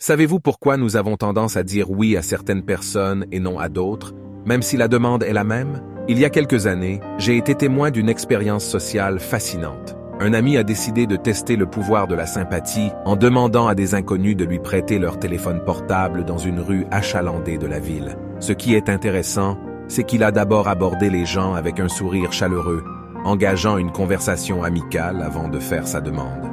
Savez-vous pourquoi nous avons tendance à dire oui à certaines personnes et non à d'autres, même si la demande est la même? Il y a quelques années, j'ai été témoin d'une expérience sociale fascinante. Un ami a décidé de tester le pouvoir de la sympathie en demandant à des inconnus de lui prêter leur téléphone portable dans une rue achalandée de la ville. Ce qui est intéressant, c'est qu'il a d'abord abordé les gens avec un sourire chaleureux, engageant une conversation amicale avant de faire sa demande.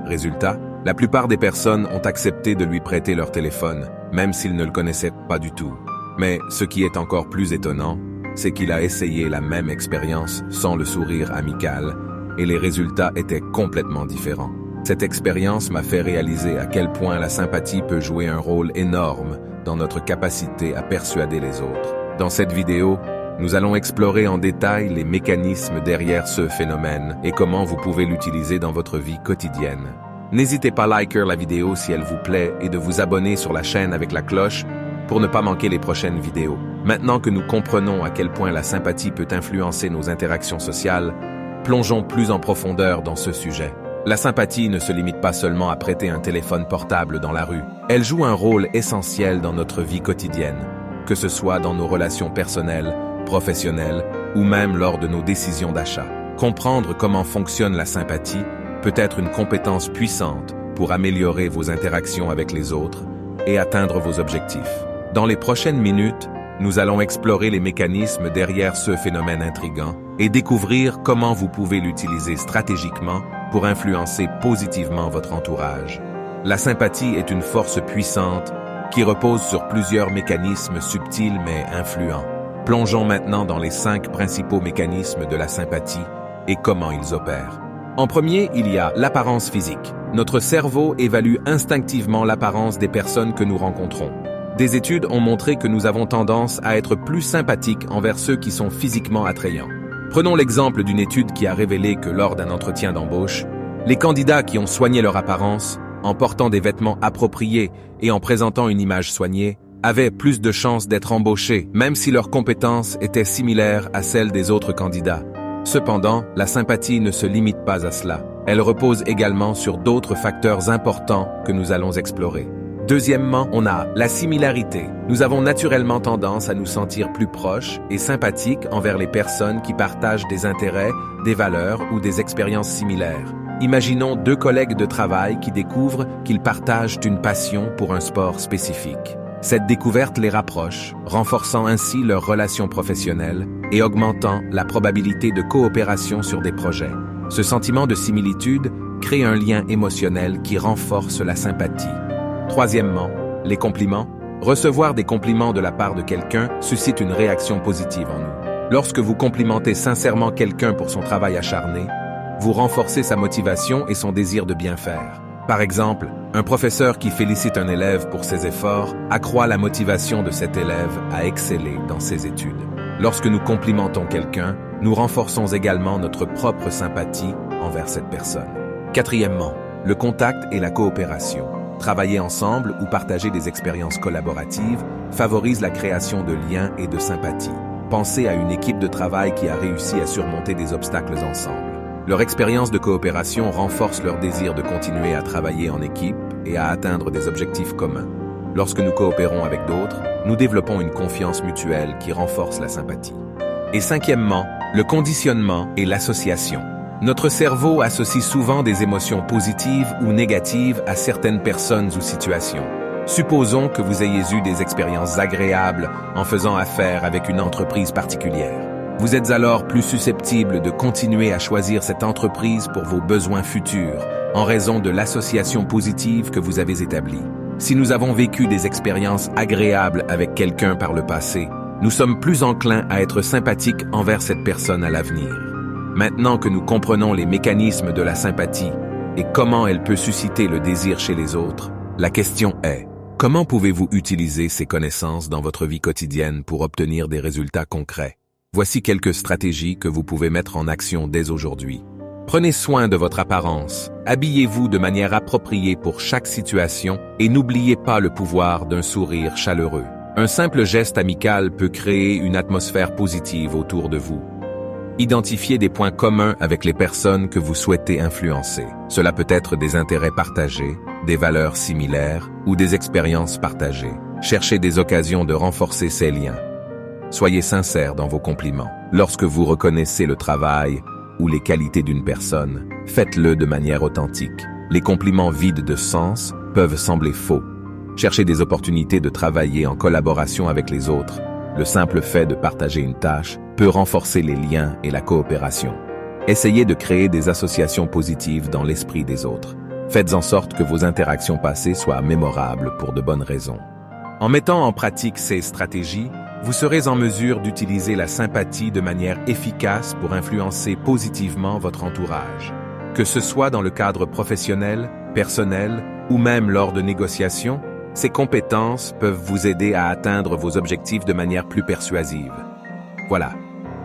Résultat, la plupart des personnes ont accepté de lui prêter leur téléphone, même s'ils ne le connaissaient pas du tout. Mais ce qui est encore plus étonnant, c'est qu'il a essayé la même expérience sans le sourire amical, et les résultats étaient complètement différents. Cette expérience m'a fait réaliser à quel point la sympathie peut jouer un rôle énorme dans notre capacité à persuader les autres. Dans cette vidéo, nous allons explorer en détail les mécanismes derrière ce phénomène et comment vous pouvez l'utiliser dans votre vie quotidienne. N'hésitez pas à liker la vidéo si elle vous plaît et de vous abonner sur la chaîne avec la cloche pour ne pas manquer les prochaines vidéos. Maintenant que nous comprenons à quel point la sympathie peut influencer nos interactions sociales, plongeons plus en profondeur dans ce sujet. La sympathie ne se limite pas seulement à prêter un téléphone portable dans la rue. Elle joue un rôle essentiel dans notre vie quotidienne, que ce soit dans nos relations personnelles, professionnelles ou même lors de nos décisions d'achat. Comprendre comment fonctionne la sympathie peut être une compétence puissante pour améliorer vos interactions avec les autres et atteindre vos objectifs. Dans les prochaines minutes, nous allons explorer les mécanismes derrière ce phénomène intriguant et découvrir comment vous pouvez l'utiliser stratégiquement pour influencer positivement votre entourage. La sympathie est une force puissante qui repose sur plusieurs mécanismes subtils mais influents. Plongeons maintenant dans les 5 principaux mécanismes de la sympathie et comment ils opèrent. En premier, il y a l'apparence physique. Notre cerveau évalue instinctivement l'apparence des personnes que nous rencontrons. Des études ont montré que nous avons tendance à être plus sympathiques envers ceux qui sont physiquement attrayants. Prenons l'exemple d'une étude qui a révélé que lors d'un entretien d'embauche, les candidats qui ont soigné leur apparence, en portant des vêtements appropriés et en présentant une image soignée, avaient plus de chances d'être embauchés, même si leurs compétences étaient similaires à celles des autres candidats. Cependant, la sympathie ne se limite pas à cela. Elle repose également sur d'autres facteurs importants que nous allons explorer. Deuxièmement, on a la similarité. Nous avons naturellement tendance à nous sentir plus proches et sympathiques envers les personnes qui partagent des intérêts, des valeurs ou des expériences similaires. Imaginons 2 collègues de travail qui découvrent qu'ils partagent une passion pour un sport spécifique. Cette découverte les rapproche, renforçant ainsi leurs relations professionnelles et augmentant la probabilité de coopération sur des projets. Ce sentiment de similitude crée un lien émotionnel qui renforce la sympathie. Troisièmement, les compliments. Recevoir des compliments de la part de quelqu'un suscite une réaction positive en nous. Lorsque vous complimentez sincèrement quelqu'un pour son travail acharné, vous renforcez sa motivation et son désir de bien faire. Par exemple, un professeur qui félicite un élève pour ses efforts accroît la motivation de cet élève à exceller dans ses études. Lorsque nous complimentons quelqu'un, nous renforçons également notre propre sympathie envers cette personne. Quatrièmement, le contact et la coopération. Travailler ensemble ou partager des expériences collaboratives favorise la création de liens et de sympathie. Pensez à une équipe de travail qui a réussi à surmonter des obstacles ensemble. Leur expérience de coopération renforce leur désir de continuer à travailler en équipe et à atteindre des objectifs communs. Lorsque nous coopérons avec d'autres, nous développons une confiance mutuelle qui renforce la sympathie. Et cinquièmement, le conditionnement et l'association. Notre cerveau associe souvent des émotions positives ou négatives à certaines personnes ou situations. Supposons que vous ayez eu des expériences agréables en faisant affaire avec une entreprise particulière. Vous êtes alors plus susceptible de continuer à choisir cette entreprise pour vos besoins futurs, en raison de l'association positive que vous avez établie. Si nous avons vécu des expériences agréables avec quelqu'un par le passé, nous sommes plus enclins à être sympathiques envers cette personne à l'avenir. Maintenant que nous comprenons les mécanismes de la sympathie et comment elle peut susciter le désir chez les autres, la question est: comment pouvez-vous utiliser ces connaissances dans votre vie quotidienne pour obtenir des résultats concrets? Voici quelques stratégies que vous pouvez mettre en action dès aujourd'hui. Prenez soin de votre apparence, habillez-vous de manière appropriée pour chaque situation et n'oubliez pas le pouvoir d'un sourire chaleureux. Un simple geste amical peut créer une atmosphère positive autour de vous. Identifiez des points communs avec les personnes que vous souhaitez influencer. Cela peut être des intérêts partagés, des valeurs similaires ou des expériences partagées. Cherchez des occasions de renforcer ces liens. Soyez sincère dans vos compliments. Lorsque vous reconnaissez le travail ou les qualités d'une personne, faites-le de manière authentique. Les compliments vides de sens peuvent sembler faux. Cherchez des opportunités de travailler en collaboration avec les autres. Le simple fait de partager une tâche peut renforcer les liens et la coopération. Essayez de créer des associations positives dans l'esprit des autres. Faites en sorte que vos interactions passées soient mémorables pour de bonnes raisons. En mettant en pratique ces stratégies, vous serez en mesure d'utiliser la sympathie de manière efficace pour influencer positivement votre entourage. Que ce soit dans le cadre professionnel, personnel ou même lors de négociations, ces compétences peuvent vous aider à atteindre vos objectifs de manière plus persuasive. Voilà,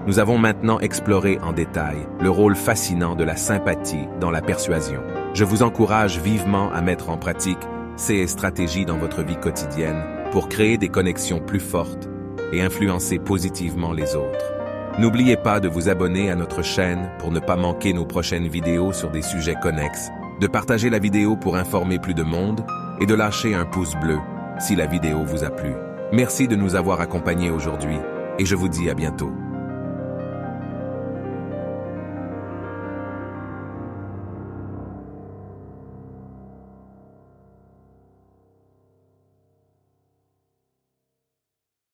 nous avons maintenant exploré en détail le rôle fascinant de la sympathie dans la persuasion. Je vous encourage vivement à mettre en pratique ces stratégies dans votre vie quotidienne pour créer des connexions plus fortes et influencer positivement les autres. N'oubliez pas de vous abonner à notre chaîne pour ne pas manquer nos prochaines vidéos sur des sujets connexes, de partager la vidéo pour informer plus de monde et de lâcher un pouce bleu si la vidéo vous a plu. Merci de nous avoir accompagnés aujourd'hui et je vous dis à bientôt.